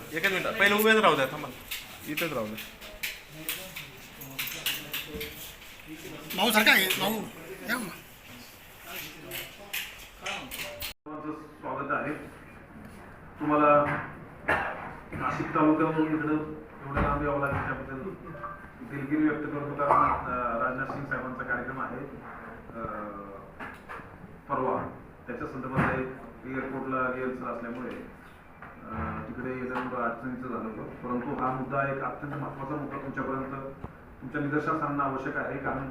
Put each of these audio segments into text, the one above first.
एकच मिनिट पहिले उभेच राहू द्या, थांबा इथेच राहू द्या. भाऊ सारखा आहे भाऊ या मग. स्वागत आहे. तुम्हाला नाशिक तालुक्यावरून इकडं एवढं लांब यावं लागेल त्याबद्दल दिलगिरी व्यक्त करतो. कारण राजनाथ सिंग साहेबांचा कार्यक्रम आहे परवा, त्याच्या संदर्भात एअरपोर्टला रिहर्सल असल्यामुळे तिकडे येणं थोडं अडचणीचं झालं होतं. परंतु हा मुद्दा एक अत्यंत महत्त्वाचा मुद्दा तुमच्यापर्यंत तुमच्या निदर्शनास आणणं आवश्यक आहे. कारण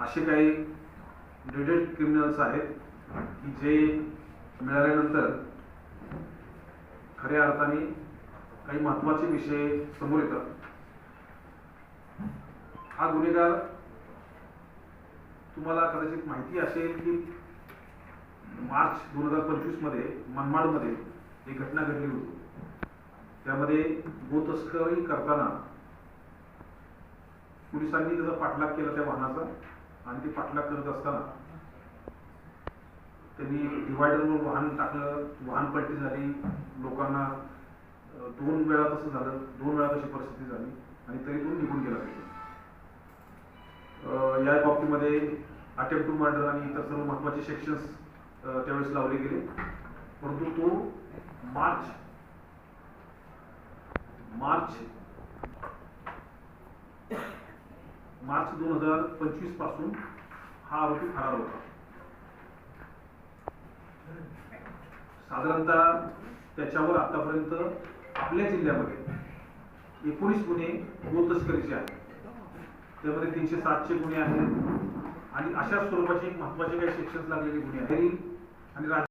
असे काही ड्रेडेड क्रिमिनल्स आहेत की जे मिळाल्यानंतर खऱ्या अर्थाने काही महत्त्वाचे विषय समोर येतात. हा गुन्हेगार तुम्हाला कदाचित माहिती असेल की मार्च 2025 मध्ये मनमाडमध्ये एक घटना घडली होती. त्यामध्ये गोतस्करी करताना पोलिसांनी त्याचा पाठलाग केला त्या वाहनाचा, आणि ते पाठलाग करत असताना त्यांनी डिवायडरवर वाहन टाकलं, वाहन पलटी झाली, लोकांना 2 वेळा तसं झालं, 2 वेळा तशी परिस्थिती झाली आणि तरी तो निघून गेला. या बाबतीमध्ये अटेम्प्ट टू मर्डर आणि इतर सर्व महत्त्वाचे सेक्शन्स त्यावेळेस लावले गेले. परंतु तो मार्च 2025 पासून हा आरोपी फरार होता. साधारणतः त्याच्यावर आतापर्यंत आपल्या जिल्ह्यामध्ये 19 गुन्हे गोतस्करीचे आहेत. त्यामध्ये 307 गुन्हे आहेत आणि अशा स्वरूपाचे महत्त्वाचे काही सेक्शन्स लागलेले गुन्हे आहेत. आणि